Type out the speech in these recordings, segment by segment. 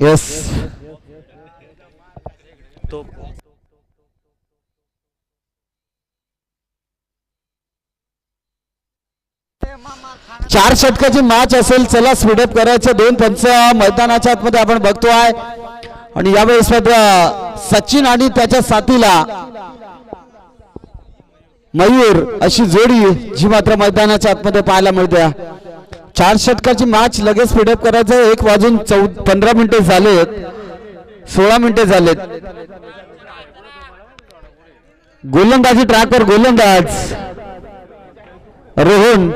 Yes तो चार षटकाची match असेल. चला स्पीडअप करायचं. दोन पंच मैदानाच्या आतमध्ये आपण बघतोय आणि यावेळेस सचिन आणि त्याच्या साथीला मयूर अशी जोडी जी मात्र मैदानाच्या आतमध्ये पाहायला मिळते. चार षटकाची मॅच लगेच स्पीडअप करायचं. 1 वाजून 15 मिनिटे झालेत. 16 मिनिटे झालेत. गोलंदाजी ट्रॅकवर गोलंदाज रोहन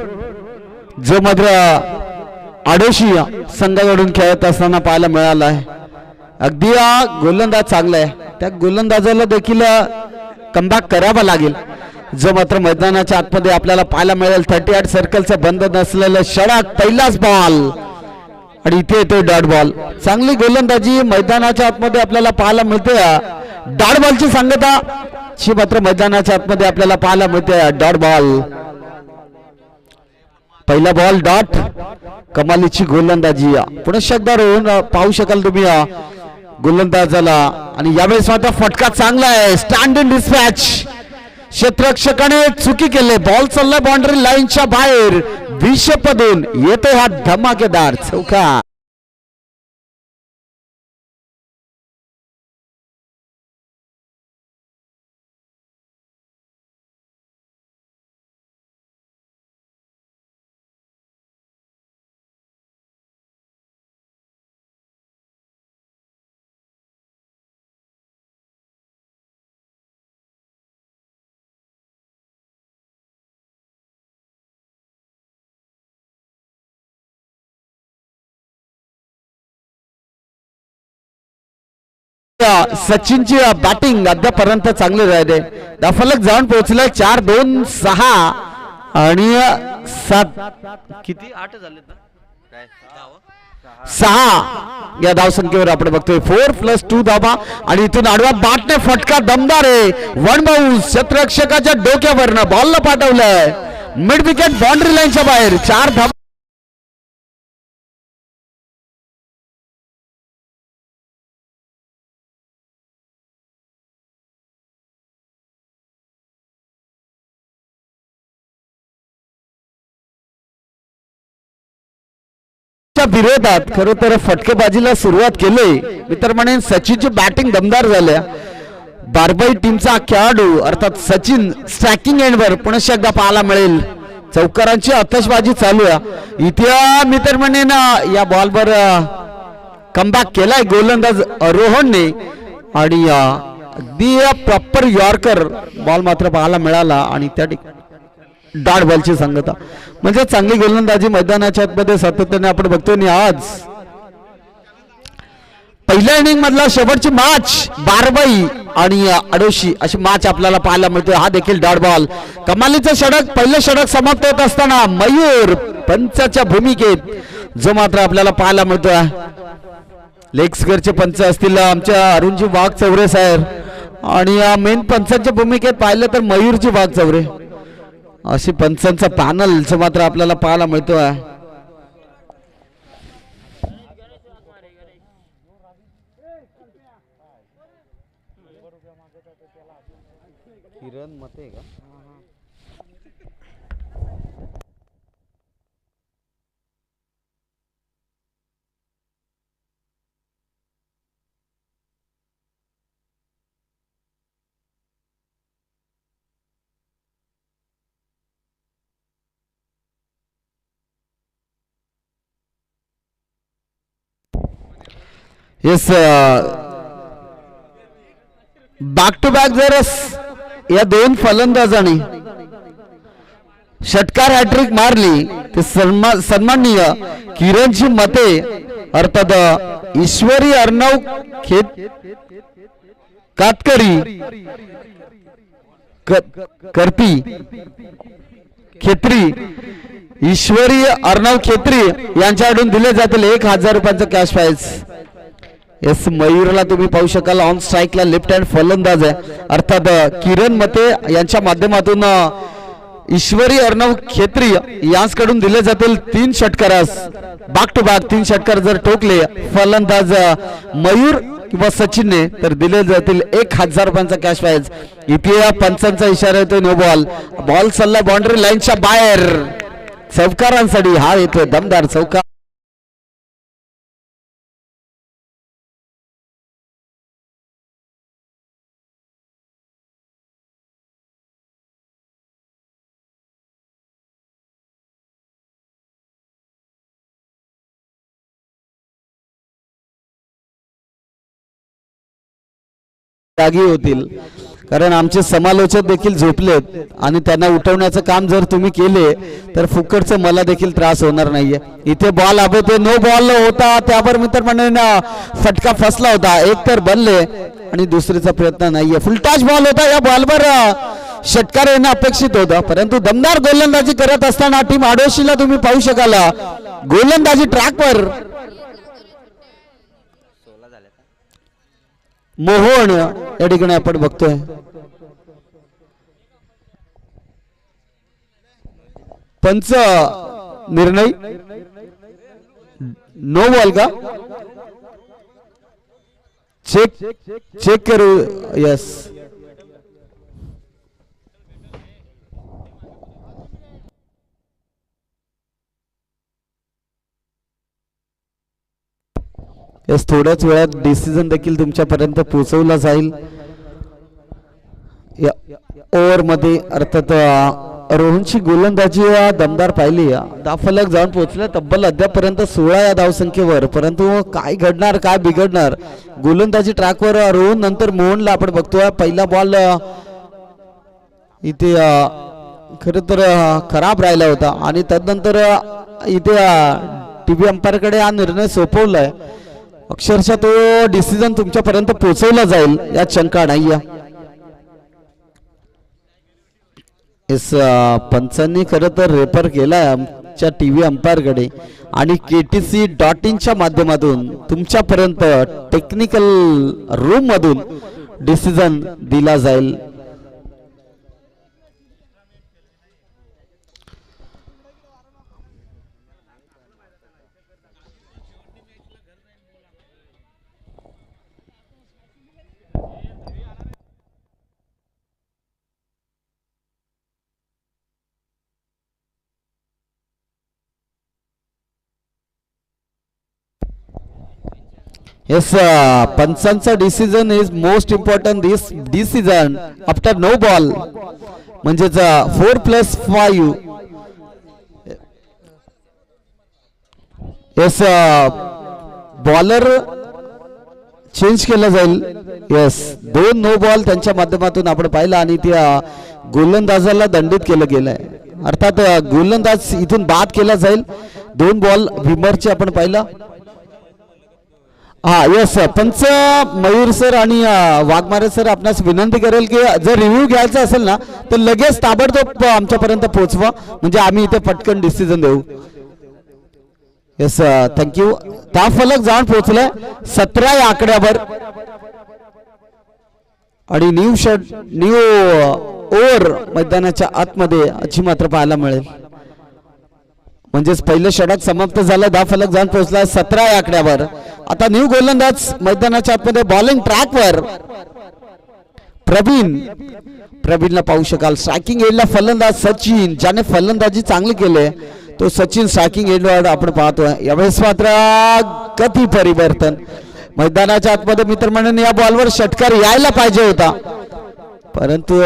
जो मात्र आडोशी संघाकडून खेळत असताना पाहायला मिळाला आहे. अगदी गोलंदाज चांगला आहे. त्या गोलंदाजाला देखील कमबॅक करावा लागेल. जो मात्र मैदानाच्या आतमध्ये आपल्याला पाहायला मिळेल. 38 सर्कलचं बंद नसलेलं षटक. पहिलाच बॉल आणि इथे येतो डॉट बॉल. चांगली गोलंदाजी मैदानाच्या आतमध्ये आपल्याला पाहायला मिळते. डॉट बॉलची सांगता ची मात्र मैदानाच्या आतमध्ये आपल्याला पाहायला मिळते. Dot ball. पहिला बॉल डॉट. कमालीची गोलंदाजी पुन्हा एकदा रोहन पाहू शकाल तुम्ही गोलंदाजाला. आणि यावेळेस मात्र फटका चांगला आहे. Stand in dispatch. क्षेत्ररक्षकाने चुकी केले. बॉल चाललाय बाउंड्री लाईनच्या बाहेर. विषपदून येतो हा धमाकेदार चौका. सचिनची बॅटिंग अद्यापर्यंत चांगली राहिली. फलक जाऊन पोहोचलाय 4-2-6 आणि 7 किती 8 झाले 6 या धावसंख्येवर आपण बघतोय. 4+2 धावा आणि इथून आडवा बॅटने फटका दमदार आहे. One bounce. क्षेत्ररक्षकाच्या डोक्यावरनं बॉलला पाठवलंय. मिड विकेट बाउंड्री लाईनच्या बाहेर. 4 धावा. विरोधात खरं तर फटकेबाजीला सुरुवात केली. मी तर म्हणेन सचिनची बॅटिंग दमदार झाल्या. बारबाई टीमचा खेळाडू अर्थात सचिन स्ट्रायकिंग एंडवर पुन्हा एकदा पाहायला मिळेल. चौकारांची आतषबाजी चालू आहे इथे. मी तर म्हणेन या बॉलवर कमबॅक केलाय गोलंदाज रोहनने आणि अगदी प्रॉपर यॉर्कर बॉल मात्र पाहायला मिळाला आणि त्या ठिकाणी डॉट बॉलची सांगता म्हणजे चांगली गोलंदाजी मैदानाच्या आतमध्ये सातत्याने आपण बघतोय. आणि आज पहिल्या इनिंग मधला शेवटची मॅच बारबाई आणि आडोशी अशी मॅच आपल्याला पाहायला मिळते. हा देखील डॉट बॉल. कमालीचं षटक. पहिलं षटक समाप्त होत असताना मयूर पंचाच्या भूमिकेत जो मात्र आपल्याला पाहायला मिळतोय. लेग स्क्वेअरचे पंच असतील आमच्या अरुणजी वाघ चौरे साहेब आणि मेन पंचांच्या भूमिकेत पाहिलं तर मयूरजी वाघ चौरे अशी पंचांचा पॅनल जो मात्र आपल्याला पाहायला मिळतोय. किरण मते का येस. बॅक टू बॅक जर या दोन फलंदाजांनी षटकार हॅट्रिक मारली ते सन्माननीय किरणची मते अर्थात ईश्वरी अर्णव कातकरी करपी खेत्री ईश्वरी अर्णव खेत्री यांच्याकडून दिले जातील 1000 रुपयांचं कॅश प्राइज. एस मयूरला तुम्ही पाहू शकाल ऑन स्ट्राईकला लेफ्ट हँड फलंदाज आहे अर्थात किरण मते यांच्या माध्यमातून ईश्वरी अर्णव खेत्री यांकडून दिले जातील 3 षटकारास बॅक टू बॅक 3 षटकार जर ठोकले फलंदाज मयूर किंवा सचिनने तर दिले जातील 1000 रुपयांचा कॅश प्राइज. इथे पंचांचा इशारा येतोय नो बॉल. बॉल सल्ला बाउंड्री लाईनच्या बाहेर चौकारांसाठी हा येतोय दमदार चौकार. जागी होतील कारण आमचे समालोचक देखील झोपलेत आणि त्यांना उठवण्याचं काम जर तुम्ही केले तर फुकटचं मला देखील त्रास होणार नाहीये. इथे बॉल ते नो बॉल होता त्यावर मित्रमंडळींना फटका फसला होता. एक तर बनले आणि दुसरीचा प्रयत्न नाहीये. फुलटॉस बॉल होता या बॉलवर षटकार येणं अपेक्षित होतं परंतु दमदार गोलंदाजी करत असताना टीम आडोशीला तुम्ही पाहू शकाल गोलंदाजी ट्रॅकवर मोहन या ठिकाणी आपण बघतोय. पंच निर्णय नो बॉल का चेक करू. यस यस थोड्याच वेळात डिसिजन देखील तुमच्यापर्यंत पोहोचवला जाईल. या ओव्हर मध्ये अर्थात रोहनची गोलंदाजी दमदार पाहिली. धावफलक जाऊन पोहोचले तब्बल अद्यापर्यंत 16 या धावसंख्येवर परंतु काय घडणार काय बिघडणार. गोलंदाजी ट्रॅकवर रोहन नंतर मोहनला आपण बघतोय. पहिला बॉल इथे खर तर खराब राहिला होता आणि त्यानंतर इथे टीव्ही अंपायरकडे हा निर्णय सोपवलाय. अक्षरशः तो डिसिजन तुमच्यापर्यंत पोहोचवला जाईल यात शंका नाहीये. इस पंचांनी खरं तर रेफर केलाय आमच्या टीव्ही अंपायरकडे आणि KTC.in च्या माध्यमातून तुमच्यापर्यंत टेक्निकल रूम मधून डिसिजन दिला जाईल. Yes, पंचांचा decision is most important. This decision after no ball म्हणजेच 4+5. येस बॉलर चेंज केला जाईल. येस 2 नो बॉल त्यांच्या माध्यमातून आपण पाहिला आणि त्या गोलंदाजाला दंडित केलं गेलंय. अर्थात गोलंदाज इथून बाद केला जाईल. 2 बॉल विमरचे आपण पाहिला. हा यस पंच मयूर सर आणि वाघमारे सर आपणास विनंती करेल की जर रिव्ह्यू घ्यायचा असेल ना तर लगेच ताबडतोब आमच्यापर्यंत पोहोचवा म्हणजे आम्ही इथे पटकन डिसिजन देऊ. Yes thank you. त्या फलक जाऊन पोहोचलाय 17 या आकड्यावर आणि न्यू ओव्हर मैदानाच्या आतमध्ये अशी मात्र पाहायला मिळेल. म्हणजेच पहिलं षटक समाप्त झालं. 10 फलक जाऊन पोहोचला 17 या आकड्यावर. आता न्यू गोलंदाज मैदानाच्या आतमध्ये बॉलिंग ट्रॅकवर प्रवीणला पाहू शकाल. स्ट्रायकिंग एंडला फलंदाज सचिन ज्याने फलंदाजी चांगली केले तो सचिन स्ट्रायकिंग एंडवर आपण पाहतोय. यावेळेस मात्र गती परिवर्तन मैदानाच्या आतमध्ये मित्रमंडळींनी या बॉलवर षटकार यायला पाहिजे होता परंतु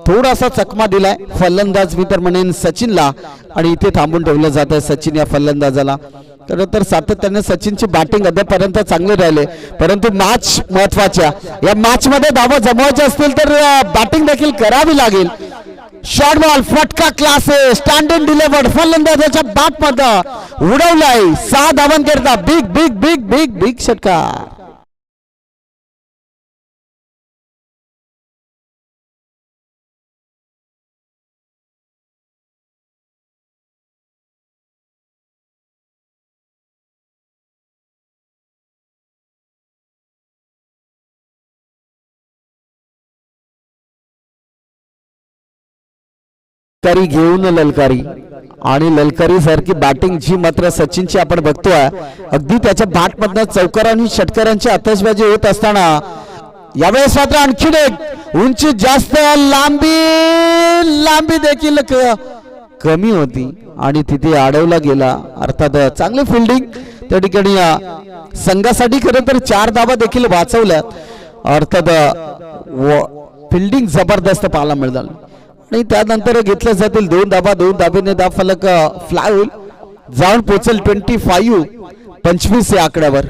थोडासा चकमा दिलाय फलंदाज मित्रमंडळी सचिनला आणि इथे थांबून ठेवलं जात आहे सचिन या फलंदाजाला. खरं तर सातत्याने सचिनची बॅटिंग अद्यापर्यंत चांगली राहिले परंतु मॅच महत्वाच्या या मॅच मध्ये धावा जमवायच्या असतील तर बॅटिंग देखील करावी लागेल. शॉर्ट बॉल फटका क्लास आहे. स्टँडिंग डिलिव्हर्ड फलंदाजाच्या बॅट मध्ये उडवलाय 6 धावांकरता big big big big big षटकार. ललकारी घेऊन ललकारी आणि ललकारी सारखी बॅटिंग जी मात्र सचिनची आपण बघतोय अगदी त्याच्या बॅट मधनं चौकार आणि षटकारांची आतषबाजी होत असताना यावेळेस मात्र आणखीन एक उंची जास्त लांबी देखील कमी होती आणि तिथे अडवला गेला. अर्थात चांगली फिल्डिंग त्या ठिकाणी संघासाठी खरं तर 4 धावा देखील वाचवल्या. अर्थात फिल्डिंग जबरदस्त पाहायला मिळाली आणि त्यानंतर घेतल्या जातील 2 धाबेने धाव फलक फ्लाय होईल जाऊन पोहोचेल 25 या आकड्यावर.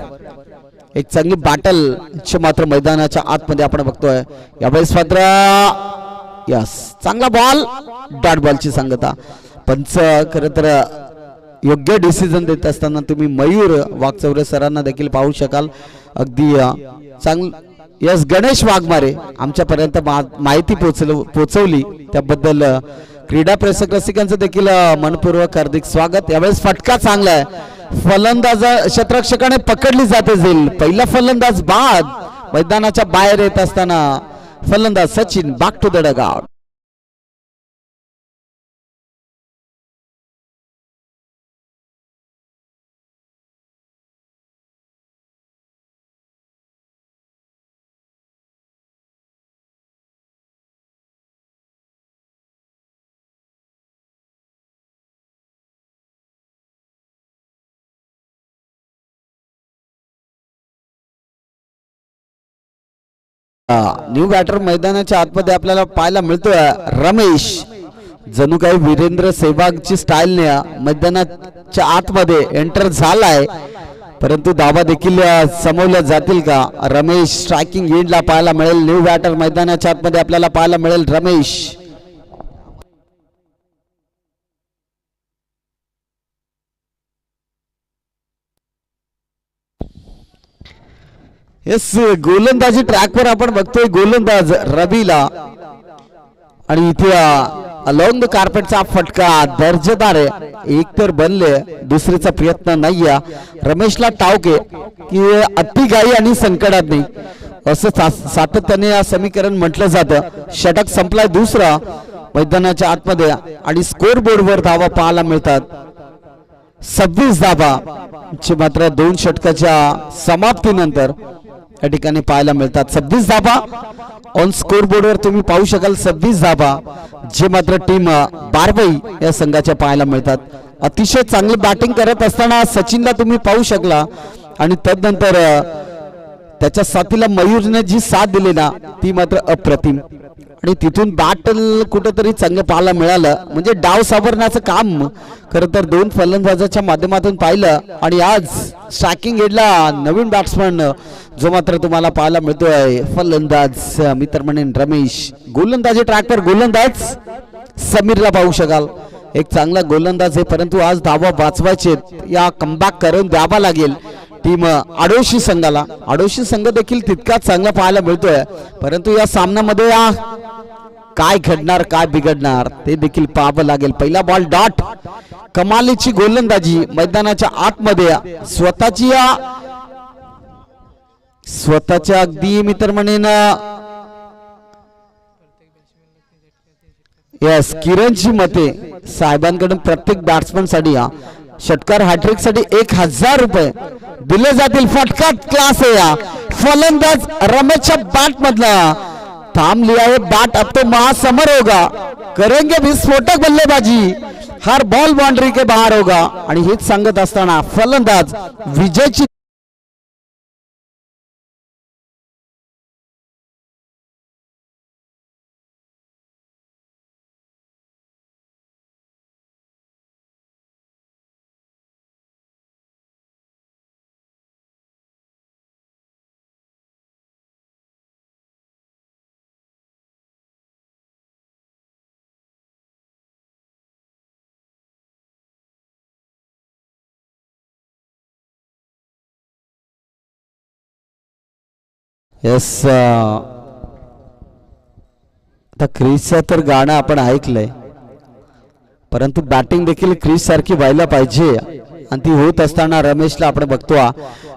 एक चांगली बॅटल मात्र मैदानाच्या आतमध्ये आपण बघतोय यावेळेस मात्र यस चांगला बॉल डॉट बॉलची सांगता. पंच खरं तर योग्य डिसिजन देत असताना तुम्ही मयूर वाघचौरे सरांना देखील पाहू शकाल. अगदी चांगलं यस गणेश वाघमारे आमच्यापर्यंत माहिती पोहोचवली त्याबद्दल क्रीडा प्रेक्षक रसिकांचं देखील मनपूर्वक हार्दिक स्वागत. यावेळेस फटका चांगला आहे. फलंदाज क्षेत्ररक्षकाने पकडली जाते जाईल. पहिला फलंदाज बाद मैदानाच्या बाहेर येत असताना फलंदाज Sachin back to the dugout. New batter मैदानाच्या आतमध्ये आपल्याला पाहायला मिळतोय रमेश. जणू काही वीरेंद्र सेहवागची स्टाईलने मैदानाच्या आतमध्ये एंटर झालाय परंतु धावा देखील समवल्या जातील का. रमेश स्ट्रायकिंग एंडला पाहायला मिळेल. न्यू बॅटर मैदानाच्या आतमध्ये आपल्याला पाहायला मिळेल रमेश. येस गोलंदाजी ट्रॅकवर आपण बघतोय गोलंदाज रवीला आणि इथे अलॉंग द कार्पेटचा फटका दर्जेदार आहे. एक तर बनले दुसरीचा प्रयत्न नाहीये. रमेशला टावके की अतिघाई आणि संकटात नाही असं सातत्याने या समीकरण म्हटलं जातं. षटक संपलाय दुसरा मैदानाच्या आतमध्ये आणि स्कोर बोर्डवर धावा पाहायला मिळतात 26 धावा मात्र 2 षटकाच्या समाप्तीनंतर या ठिकाणी पाहायला मिळतात. 26 धावा ऑन स्कोर बोर्डवर तुम्ही पाहू शकाल. 26 धावा जे मात्र टीम बारबई या संघाच्या पाहायला मिळतात. अतिशय चांगली बॅटिंग करत असताना सचिनला तुम्ही पाहू शकला आणि तदनंतर त्याच्या साथीला मयूरने जी साथ दिली ना ती मात्र अप्रतिम आणि तिथून बॅटल कुठेतरी चांगलं पाहायला मिळालं. म्हणजे डाव सावरण्याचं काम खरं तर 2 फलंदाजाच्या माध्यमातून पाहिलं आणि आज स्ट्रायकिंग एंडला नवीन बॅट्समन जो मात्र तुम्हाला पाहायला मिळतोय फलंदाज मित्र म्हणेन रमेश. गोलंदाजी ट्रॅकवर गोलंदाज समीरला पाहू शकाल. एक चांगला गोलंदाज आहे परंतु आज धावा वाचवायचे या कमबॅक करून द्यावा लागेल टीम आडोशी संघाला. आडोशी संघ देखील तितकाच चांगला पाहायला मिळतोय परंतु या सामन्यामध्ये काय घडणार काय बिघडणार ते देखील पाहावं लागेल. पहिला बॉल डॉट कमालीची गोलंदाजी मैदानाच्या आतमध्ये स्वतःच्या अगदी मित्र म्हणेन यस किरणची मते साहेबांकडून प्रत्येक बॅट्समन साठी षटकार हॅट्रिक साठी 1000 रुपये दिले जातील. फटका क्लास आहे या फलंदाज रमेशच्या बॅट मधला थांब लिया है बैट अब तो महासमर होगा करेंगे विस्फोटक बल्लेबाजी हर बॉल बाउंड्री के बाहर होगा आणि हेच सांगत असताना फलंदाज विजयची यस आता क्रीजचं तर गाणं आपण ऐकलंय परंतु बॅटिंग देखील क्रीज सारखी व्हायला पाहिजे आणि ती होत असताना रमेशला आपण बघतो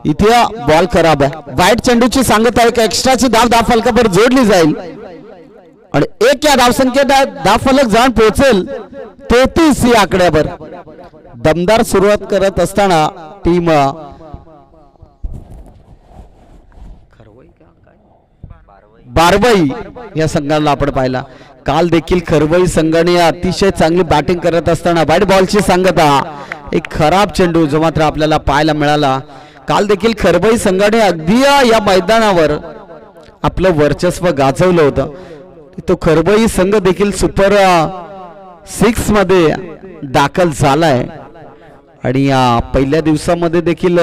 इथे बॉल खराब आहे. वाईट चेंडूची सांगत आहे की एक्स्ट्राची धाव फलकावर जोडली जाईल आणि एक या धावसंख्येत धावफलक जाऊन पोहोचेल 33 या आकड्यावर. दमदार सुरुवात करत असताना टीम बारवाई या संघाला आपण पाहिला. काल देखील खरवई संघाने अतिशय चांगली बॅटिंग करत असताना व्हाईट बॉलची सांगता एक खराब चेंडू जो मात्र आपल्याला पाहायला मिळाला. काल देखील खरवई संघाने अगदी या मैदानावर आपलं वर्चस्व गाजवलं होतं. तो खरवई संघ देखील सुपर 6 मध्ये दाखल झालाय आणि या पहिल्या दिवसामध्ये देखील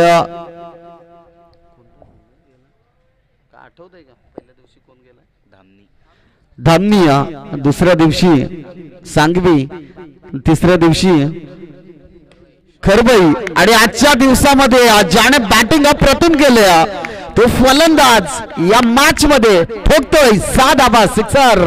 धामणी, दुसऱ्या दिवशी सांगवी, तिसऱ्या दिवशी खरवई आणि आजच्या दिवसामध्ये ज्याने बॅटिंग अप्रतिम केले तो फलंदाज या मॅच मध्ये ठोकतोय 6 धावा, सिक्सर.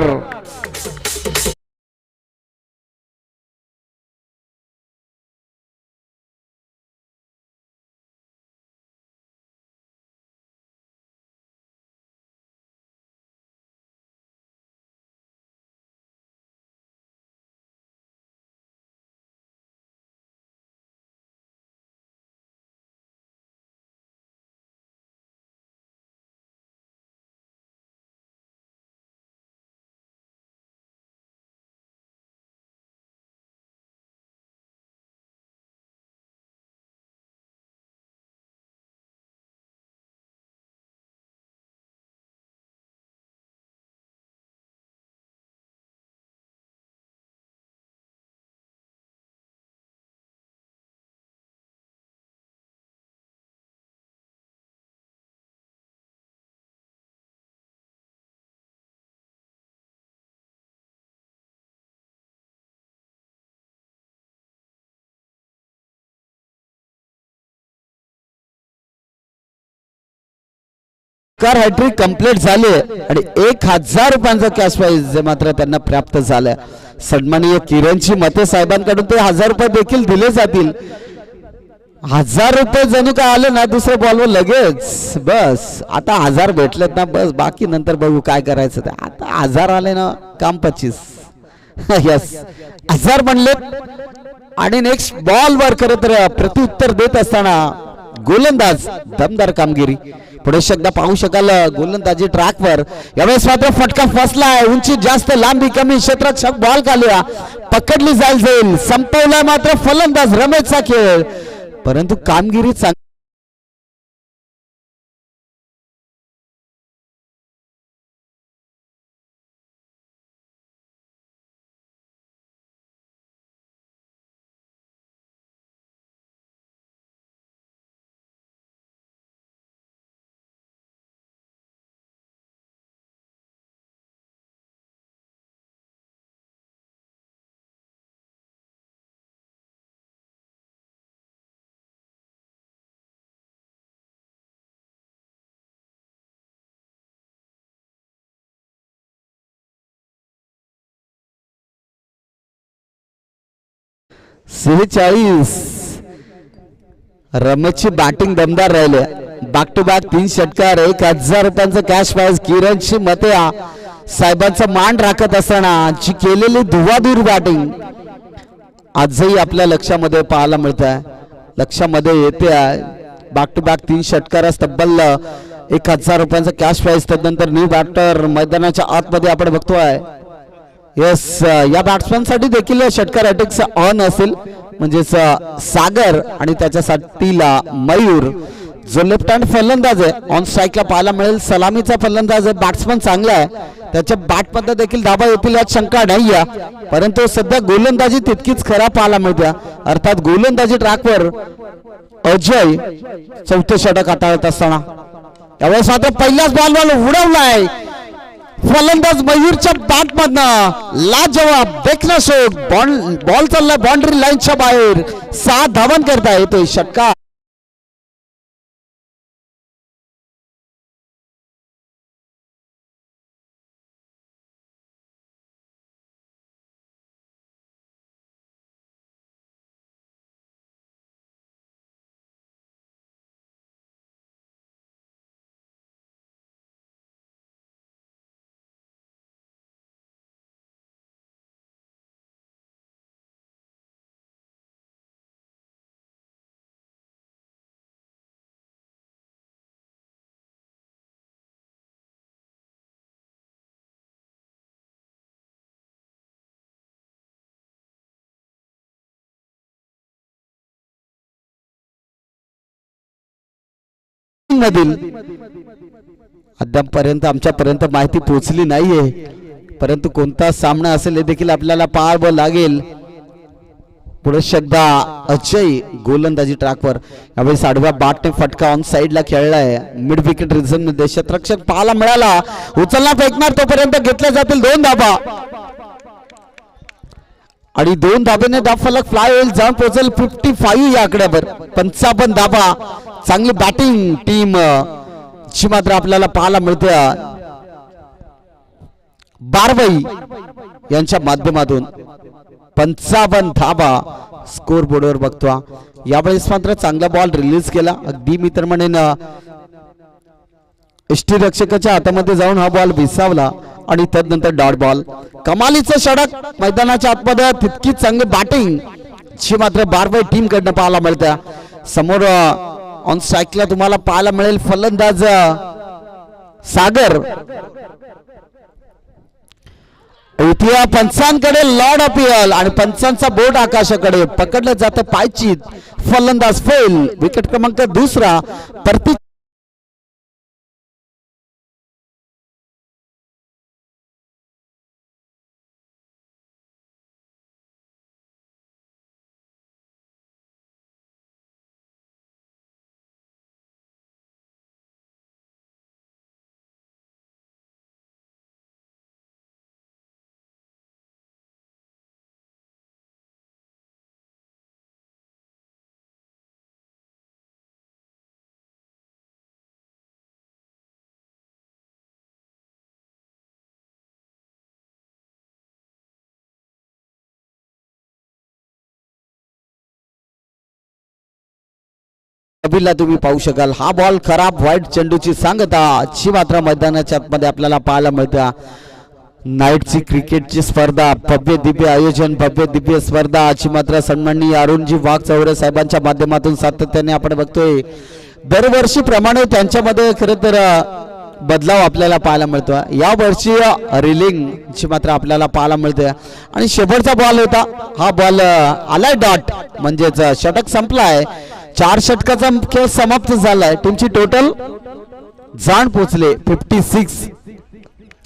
हॅट्रिक कंप्लीट झाले आणि 1000 रुपयांचा कॅश प्राइज जे मात्र त्यांना प्राप्त झालं. सन्माननीय किरणची मते साहेबांकडून ते 1000 रुपये देखील दिले जातील. 1000 रुपये जणू काय आले ना दुसऱ्या बॉलवर लगेच बस. आता 1000 भेटलेत ना बस, बाकी नंतर बघू काय करायचं ते. आता 1000 आले ना काम 25. यस 1000 बनले आणि नेक्स्ट बॉल वर खरं तर प्रत्युत्तर देत असताना गोलंदाज दमदार कामगिरी. पुढे एकदा पाहू शकाल गोलंदाजी ट्रॅकवर यावेळेस मात्र फटका फसलाय. उंची जास्त, लांबी कमी, क्षेत्ररक्षक बॉल खाली पकडली जाईल. संपवलाय मात्र फलंदाज रमेशचा खेळ, परंतु कामगिरी चांगली. सेहेचाळीस रमेशची बॅटिंग दमदार राहिले. बॅक टू बॅक 3 षटकार, 1000 रुपयांचं कॅश प्राइज. किरणची मते साहेबांचा मान राखत असताना जी केलेली धुवाधूर बॅटिंग आजही आपल्या लक्षामध्ये पाहायला मिळत आहे, लक्षामध्ये येते आहे. बॅक टू बॅक 3 षटकार, तब्बल 1000 रुपयांचा कॅश प्राइज. त्यानंतर न्यू बॅटर मैदानाच्या आतमध्ये आपण बघतोय. यस या बॅट्समॅन साठी देखील षटकार अटॅक्स ऑन असेल, म्हणजेच सागर आणि त्याच्यासाठीला मयूर जो लेफ्ट हँड फलंदाज आहे ऑन स्ट्राईकला पाहायला मिळेल. सलामीचा फलंदाज आहे, बॅट्समन चांगला आहे, त्याच्या बॅट मध्ये देखील धाबा येतील यात शंका नाही आहे. परंतु सध्या गोलंदाजी तितकीच खराब पाहायला मिळते. अर्थात गोलंदाजी ट्रॅकवर अजय 4थे षटक हाताळत असताना त्यावेळेस आता पहिल्याच बॉलवर उडवलाय फलंदाज मयूरच्या बॅट मधनं. लाजवाब देखना शोक, बॉल चाललाय बाउंड्री लाईनच्या बाहेर. 6 धावन करता येतोय षटकार. मधील अद्यापपर्यंत आमच्यापर्यंत माहिती पोहोचली नाहीये, परंतु कोणता सामना असेल हे देखील आपल्याला पाहावं लागेल. पुढे एकदा अजय गोलंदाजी ट्रॅकवर, यावेळी आडव्या बॅटने फटका ऑन साइडला खेळलाय. मिड विकेट रिझन मध्ये क्षेत्ररक्षक पाहायला मिळाला. उचलणार फेकणार तोपर्यंत घेतल्या जातील 2 धाबा आणि 2 धाब्याने धावफलक फ्लाय होईल, जाऊन पोहोचेल 55 या आकड्यावर. 55 धाबा. चांगली बॅटिंग टीम ची मात्र आपल्याला पाहायला मिळते बारवाई यांच्या माध्यमातून. 55 धाबा स्कोर बोर्डवर बघतो. यावेळेस मात्र चांगला बॉल रिलीज केला. अगदी मित्र म्हणेन यष्टीरक्षकाच्या हातामध्ये जाऊन हा बॉल विसावला आणि तदनंतर डॉट बॉल. कमालीचं षटक मैदानाच्या आतमध्ये. तितकी चांगली बॅटिंग ची मात्र बारवाई टीम कडनं पाहायला मिळते. समोर ऑन स्ट्राईकला तुम्हाला पाहायला मिळेल फलंदाज सागर. इतिहा पंचांकडे लॉर्ड अपील आणि पंचांचा बोर्ड आकाशाकडे. पकडलं जातं पायचीत. फलंदाज फेल. विकेट क्रमांक 2 प्रति अभिला तुम्ही पाहू शकाल. हा बॉल खराब व्हाईट चेंडूची सांगता ची मात्र मैदानाच्या आतमध्ये आपल्याला पाहायला मिळते. नाईटची क्रिकेटची स्पर्धा, भव्य दिव्य आयोजन, भव्य दिव्य स्पर्धा ची मात्र सन्माननीय अरुणजी वाघ चौरे साहेबांच्या माध्यमातून सातत्याने आपण बघतोय. दरवर्षीप्रमाणे त्यांच्यामध्ये खरं तर बदलाव आपल्याला पाहायला मिळतो. या वर्षी रिलिंग ची मात्र आपल्याला पाहायला मिळते. आणि शेवटचा बॉल होता, हा बॉल आलाय डॉट, म्हणजेच षटक संपलाय. 4 षटकाचा खेळ समाप्त झालाय. टीमची टोटल जाण पोचले 56.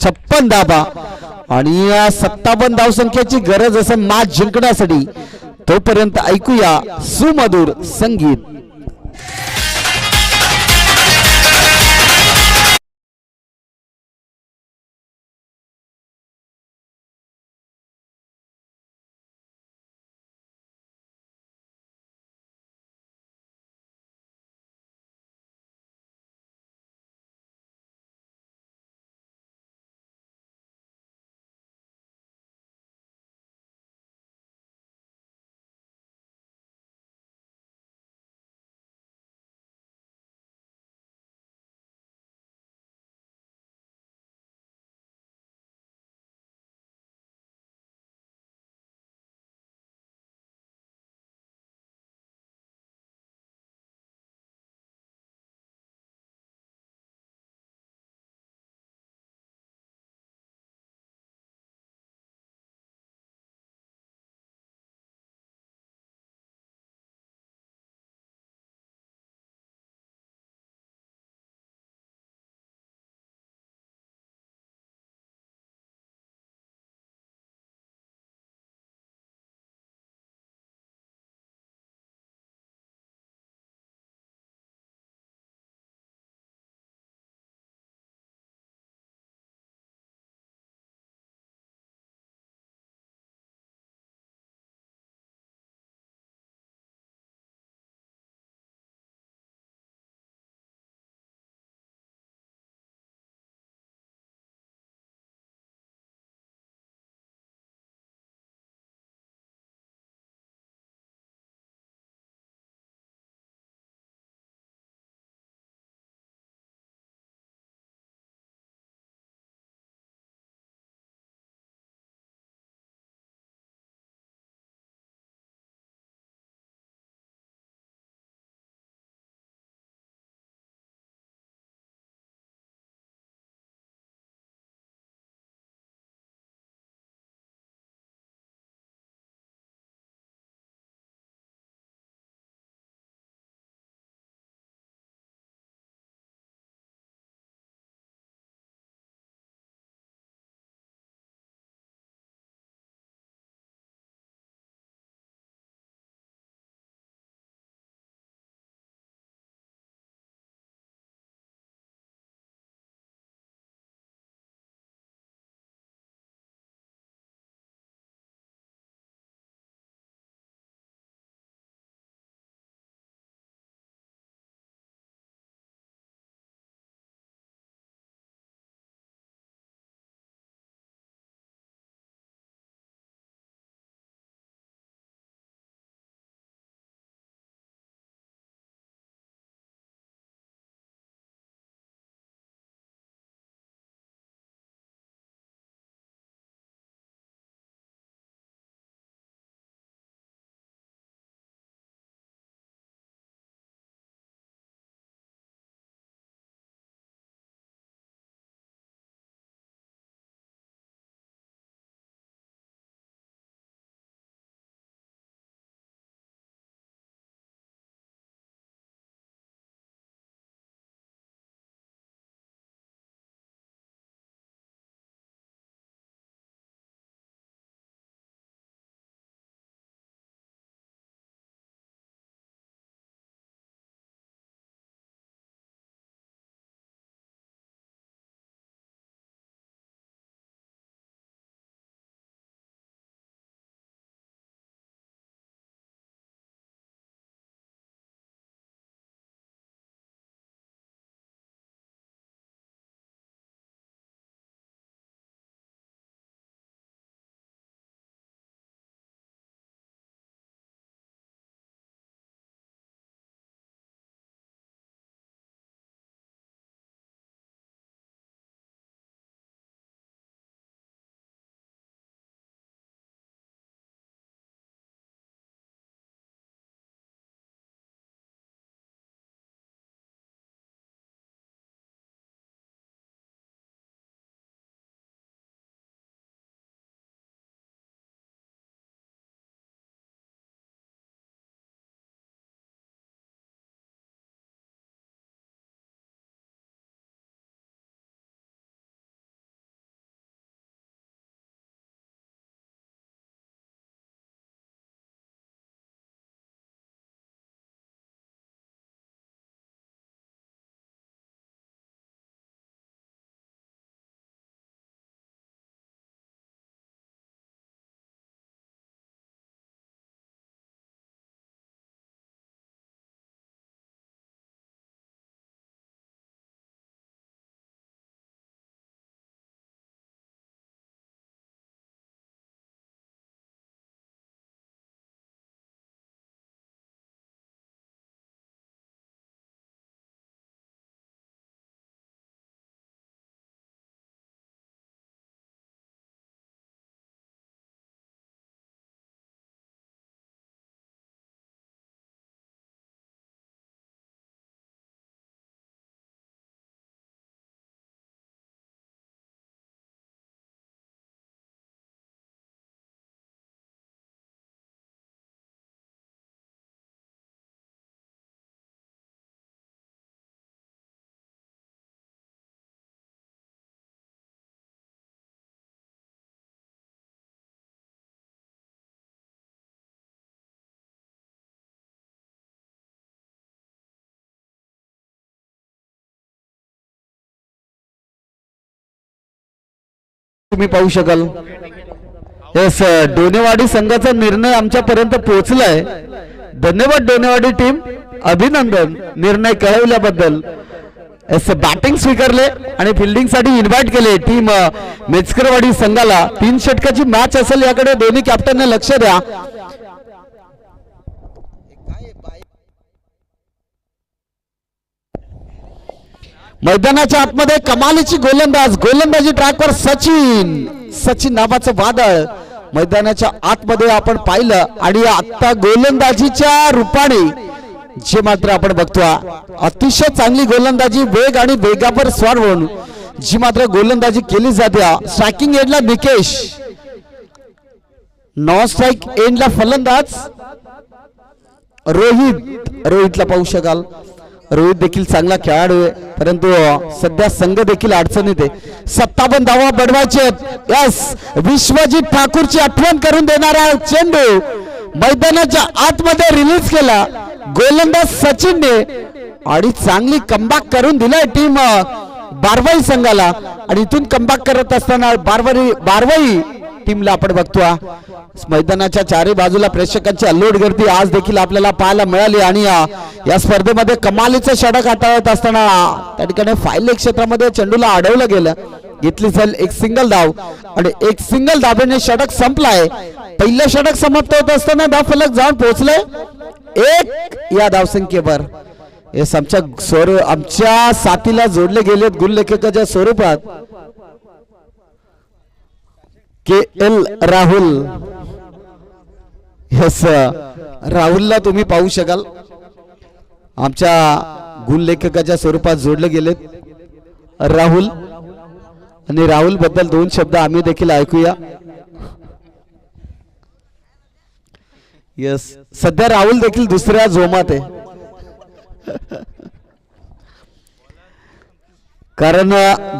56 धाबा आणि 57 धावसंख्येची गरज असेल मॅच जिंकण्यासाठी. तोपर्यंत ऐकूया सुमधुर संगीत. तुम्ही पाहू शकाल. येस, डोनेवाडी संघाचा निर्णय आमच्यापर्यंत पोहोचलाय. धन्यवाद डोनेवाडी टीम, अभिनंदन निर्णय कळवल्याबद्दल. येस, बॅटिंग स्वीकारले आणि फिल्डिंग साठी इन्व्हाइट केले टीम मेचकरवाडी संघाला. 3 षटकाची मॅच असेल, याकडे दोन्ही कॅप्टनने लक्ष द्या. मैदानाच्या आतमध्ये कमालीची गोलंदाजी ट्रॅकवर सचिन नावाचं वादळ मैदानाच्या आतमध्ये आपण पाहिलं. आणि आता गोलंदाजीच्या रूपाने जे मात्र आपण बघतो, अतिशय चांगली गोलंदाजी, वेग आणि वेगावर स्वार होऊन जी मात्र गोलंदाजी केली जाते. स्ट्रायकिंग एंडला निकेश, नॉन स्ट्राईक एंडला फलंदाज रोहितला पाहू शकाल. रोहित देखील चांगला खेळाडू आहे, परंतु सध्या संघ देखील अडचणीत आहे. 57 धावा बनवायचे. यस, विश्वजित ठाकूरची आठवण करून देणारा चेंडू मैदानाच्या आतमध्ये रिलीज केला गोलंदाज सचिनने आणि चांगली कमबॅक करून दिलाय टीम बारवाई संघाला. आणि इथून कमबॅक करत असताना बारवाई टीमला आपण बघतो, मैदानाच्या चारही बाजूला प्रेक्षकांची अल्लोड गर्दी आज देखील आपल्याला पाहायला मिळाली. आणि या स्पर्धेमध्ये कमालीचं षटक हाताळत असताना त्या ठिकाणी फायले क्षेत्रामध्ये चेंडूला अडवलं गेलं. घेतली जाईल एक सिंगल धाव आणि एक सिंगल धावेने षटक संपलाय. पहिलं षटक समाप्त होत असताना धाव फलक जाऊन पोहोचले 1 या धावसंख्येवर. हे आमच्या साथीला जोडले गेलेत गुणलेखकाच्या स्वरूपात KL राहुल. यस, राहुलला तुम्ही पाहू शकाल आमच्या गुणलेखकाच्या स्वरूपात जोडले गेलेत राहुल. आणि राहुल बद्दल 2 शब्द आम्ही देखील ऐकूया. यस, सध्या राहुल देखील दुसऱ्या जोमात आहे. कारण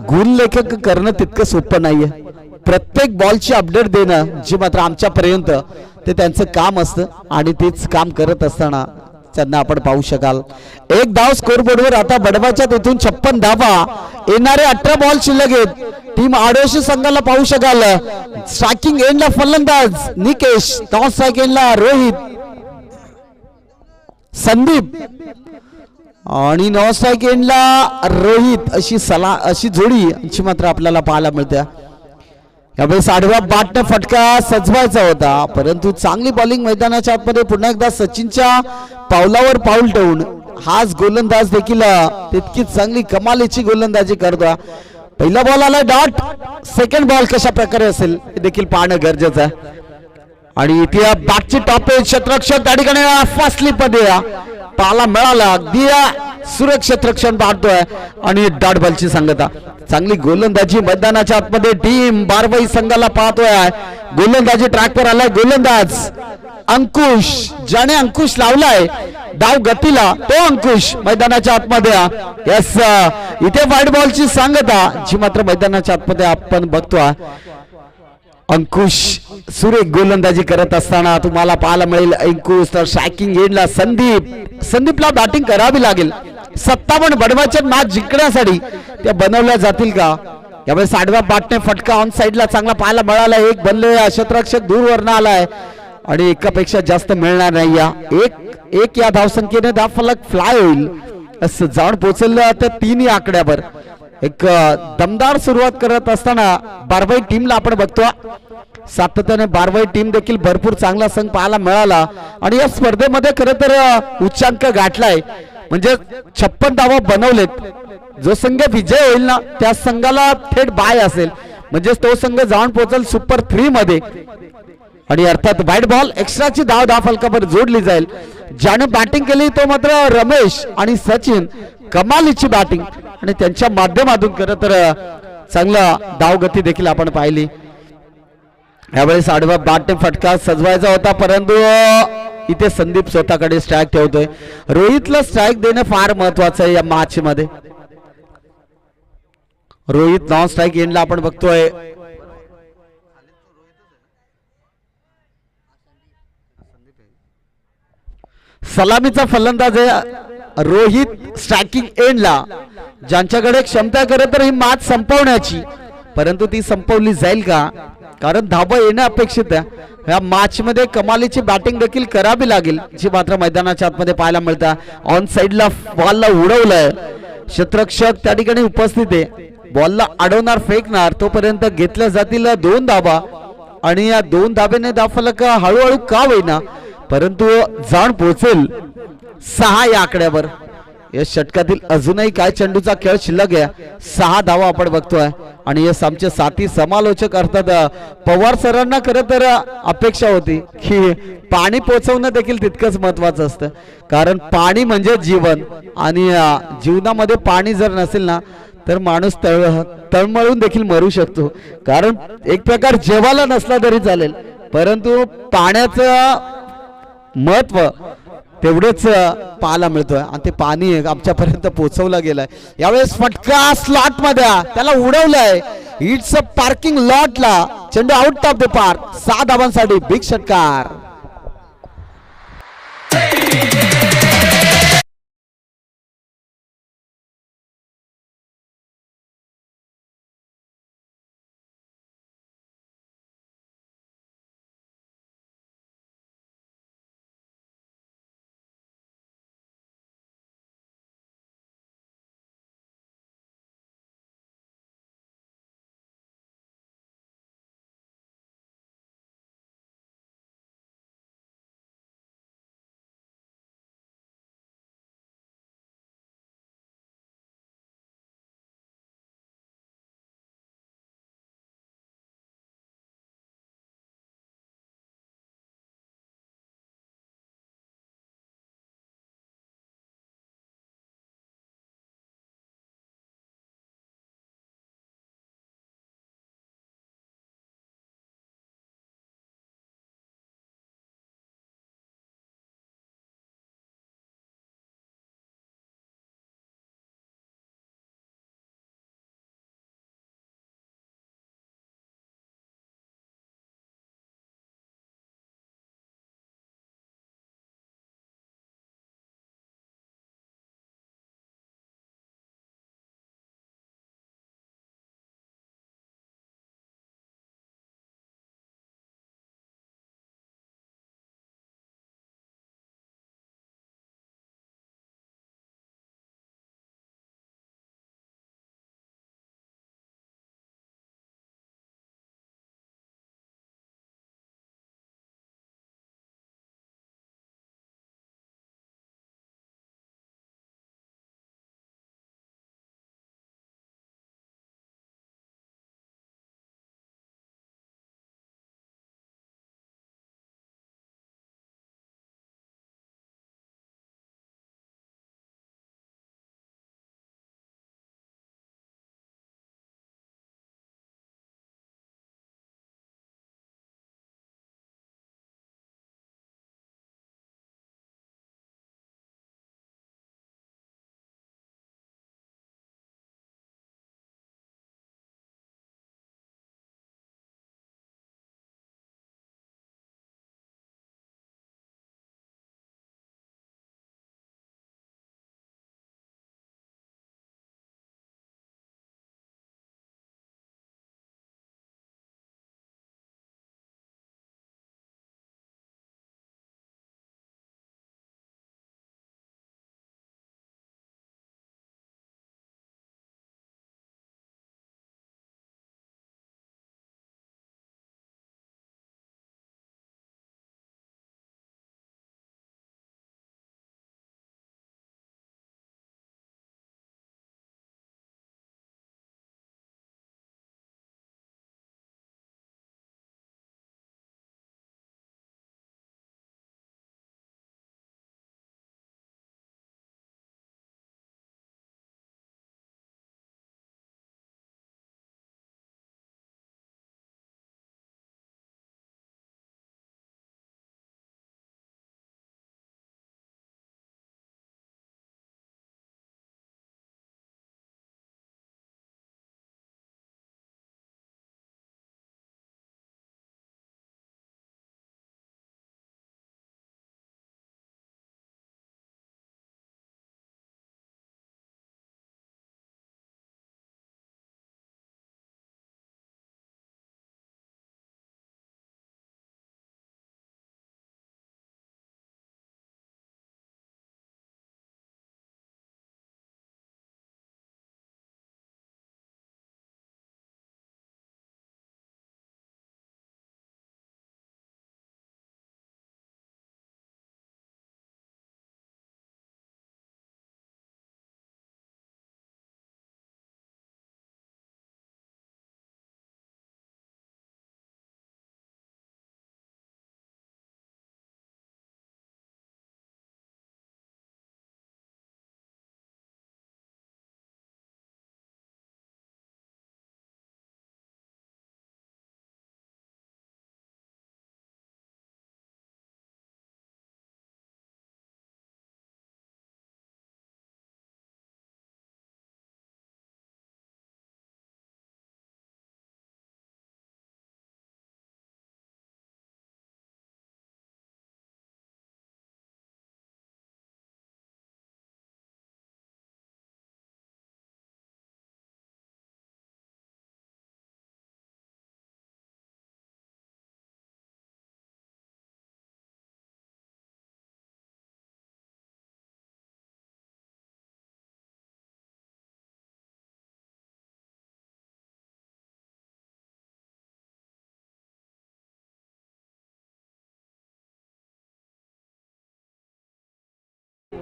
गुणलेखक करणं तितकं सोपं नाहीये. प्रत्येक बॉलची अपडेट देणं जे मात्र आमच्यापर्यंत ते त्यांचं काम असतं आणि तेच काम करत असताना त्यांना आपण पाहू शकाल. 1 धाव स्कोर बोर्डवर. आता बडवाच्या तिथून 56 धावा, येणारे 18 बॉल शिल्लक आहेत. टीम आडोशी संघाला पाहू शकाल. स्ट्रायकिंग एंडला फलंदाज निकेश, नॉन स्ट्राइक एंडला रोहित, संदीप आणि नॉन स्ट्राइक एंडला रोहित अशी जोडी जी मात्र आपल्याला पाहायला मिळते. यावेळेस आडव्या बॅटने फटका सजवायचा होता, परंतु चांगली बॉलिंग मैदानाच्या आतमध्ये पुन्हा एकदा सचिनच्या पावलावर पाऊल ठेवून हाच गोलंदाज देखील तितकीच चांगली कमालीची गोलंदाजी करतो. पहिला बॉल आला डॉट, सेकंड बॉल कशा प्रकारे असेल हे देखील पाहणं गरजेचं आहे. आणि इथे बॅटची टॉप एज क्षेत्ररक्षक त्या ठिकाणी फास्टली पदे पाहायला मिळाला. अगदी सुरक्षित रक्षण पाहतोय आणि डॉट बॉलची सांगता. चांगली गोलंदाजी मैदानाच्या आतमध्ये टीम बारवाई संघाला पाहतोय. गोलंदाजी ट्रॅकवर आलाय गोलंदाज अंकुश, ज्याने अंकुश लावलाय डाव गतीला तो अंकुश मैदानाच्या आतमध्ये. यस, इथे वाईट बॉलची सांगता जी मात्र मैदानाच्या आतमध्ये आपण बघतोय. अंकुश सुरेख गोलंदाजी करत असताना तुम्हाला पाहायला मिळेल अंकुश. तर स्ट्रायकिंग एंडला संदीपला बॅटिंग करावी लागेल. 57 बडवाच्या मॅच जिंकण्यासाठी त्या बनवल्या जातील का? यावेळेस आडव्या बॅटने फटका ऑन साइडला चांगला पाहायला मिळाला. एक बनले क्षेत्ररक्षक दूरवरनं आलाय आणि एकापेक्षा जास्त मिळणार नाही. एक या धावसंख्येने धाव फलक फ्लाय होईल असं जाऊन पोहोचलं त्या 3 आकड्यावर. एक दमदार सुरुवात करत असताना बारवाई टीमला आपण बघतो. सातत्याने बारवाई टीम देखील भरपूर चांगला संघ पाहायला मिळाला आणि या स्पर्धेमध्ये खरं तर उच्चांक गाठलाय. म्हणजे 56 धावा बनवलेत. जो संघ विजय होईल ना त्या संघाला थेट बाय असेल, म्हणजे तो संघ जाऊन पोहोचेल सुपर 3 मध्ये. आणि अर्थात व्हाईट बॉल एक्स्ट्राची धाव फलकावर जोडली जाईल. ज्याने बॅटिंग केली तो मात्र रमेश आणि सचिन. कमालीची बॅटिंग आणि त्यांच्या माध्यमातून खरं तर चांगला धावगती देखील आपण पाहिली. यावेळेस आडवा बॅटने फटका सजवायचा होता, परंतु इथे संदीप स्वतःकडे स्ट्राईक ठेवतोय. रोहितला स्ट्राईक देणं फार महत्वाचं आहे या मॅच मध्ये. रोहित नॉन स्ट्राईक एंडला आपण बघतोय. सलामीचा फलंदाज आहे रोहित स्ट्रायकिंग एंडला, ज्यांच्याकडे क्षमता खरं तर ही मॅच संपवण्याची, परंतु ती संपवली जाईल का, कारण धाबा येणं अपेक्षित आहे. या मॅच मध्ये कमालीची बॅटिंग देखील करावी लागेल, जी मात्र मैदानाच्या आतमध्ये पाहायला मिळतं. ऑन साइडला बॉलला उडवलंय, क्षेत्ररक्षक त्या ठिकाणी उपस्थित आहे. बॉलला अडवणार, फेकणार, तोपर्यंत घेतल्या जातील 2 धाबा आणि या 2 धाब्याने धावफलक हळूहळू का होईना परंतु जाण पोहोचेल 6 या आकड्यावर. या षटकातील अजूनही काय चेंडूचा खेळ शिल्लक आहे. 6 धावा आपण बघतोय आणि यस आमचे साथी समालोचक अर्थात पवार सरांना खरं तर अपेक्षा होती की पाणी पोहोचवणं देखील तितकंच महत्वाचं असतं, कारण पाणी म्हणजे जीवन आणि जीवनामध्ये पाणी जर नसेल ना तर माणूस तळमळून देखील मरू शकतो. कारण एक प्रकार जेवायला नसला तरी चालेल, परंतु पाण्याचं महत्व तेवढेच पाहायला मिळतोय आणि ते पाणी आमच्यापर्यंत पोहोचवलं गेलंय. यावेळेस फटका स्लॉट मध्ये त्याला उडवलंय. इट्स अ पार्किंग लॉटला चेंडू आउट ऑफ द पार्क. 6 धावांसाठी बिग षटकार.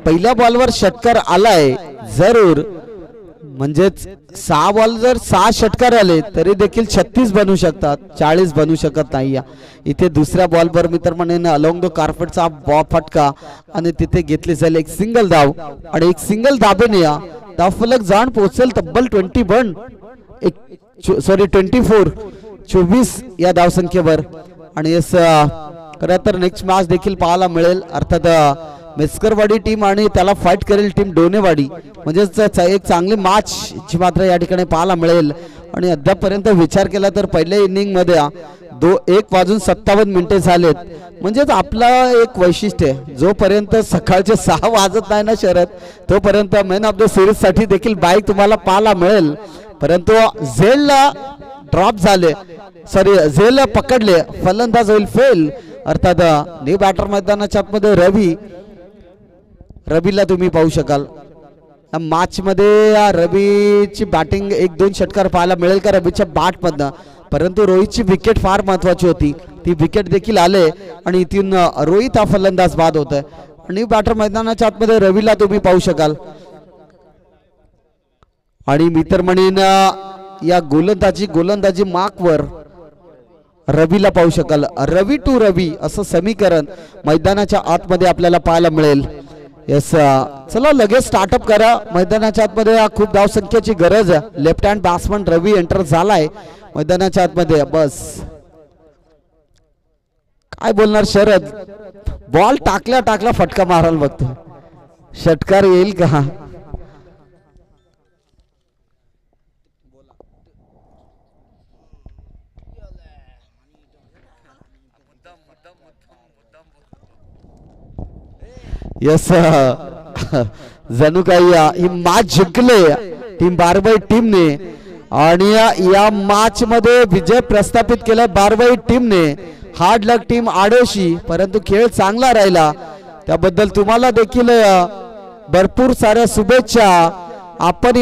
पहिल्या बॉलवर षटकार आलाय जरूर, म्हणजेच 6 बॉल जर 6 षटकार आले तरी देखील 36 बनू शकतात, 40 बनू शकत नाही. इथे दुसऱ्या बॉलवर मित्रमंडळींनी अलोंग द कार्पेटचा फटका आणि तिथे घेतली जाईल एक सिंगल धाव आणि एक सिंगल धाबेने धावफलक जाण पोहोचेल तब्बल 24 या धावसंख्येवर. आणि खरं तर नेक्स्ट मॅच देखील पाहायला मिळेल, अर्थात मेस्करवाडी टीम आणि त्याला फाईट करेल टीम डोनेवाडी, म्हणजेच एक चांगली मॅच जी मात्र या ठिकाणी पाहायला मिळेल. आणि अद्यापपर्यंत विचार केला तर पहिल्या इनिंग मध्ये 1:57 झालेत, म्हणजेच आपला एक वैशिष्ट्य जोपर्यंत सकाळचे 6 वाजत नाही ना शरद, तोपर्यंत मॅन ऑफ द सिरीज साठी देखील बाईक तुम्हाला पाहायला मिळेल. परंतु झेलला ड्रॉप झाले, झेल पकडले, फलंदाज होईल फेल. अर्थात न्यू बॅटर मैदानाच्या आतमध्ये रवीला तुम्ही पाहू शकाल. मॅच मध्ये रवीची बॅटिंग 1-2 षटकार पाहायला मिळेल का रवीच्या बॅट मधनं, परंतु रोहितची विकेट फार महत्वाची होती, ती विकेट देखील आले आणि इथून रोहित हा फलंदाज बाद होत आहे. आणि बॅटर मैदानाच्या आतमध्ये रवीला तुम्ही पाहू शकाल. आणि मित्रमंडळींना या गोलंदाजी मार्कवर रवीला पाहू शकाल. रवी टू रवी असं समीकरण मैदानाच्या आतमध्ये आपल्याला पाहायला मिळेल. यस, चला लगेच स्टार्टअप करा. मैदानाच्या आतमध्ये खूप धावसंख्येची गरज आहे. लेफ्ट हँड बॅट्समन रवी एंटर झालाय मैदानाच्या आतमध्ये. बस काय बोलणार शरद, बॉल टाकल्या फटका मारायला बघतो, षटकार येईल का? यस, जणू काही ही मॅच जिंकले टीम बारबाई टीमने आणि या मॅच मध्ये विजय प्रस्थापित केला बारबाई टीमने. हार्ड लक टीम आडोशी, परंतु खेळ चांगला राहिला त्याबद्दल तुम्हाला देखील भरपूर साऱ्या शुभेच्छा. आपण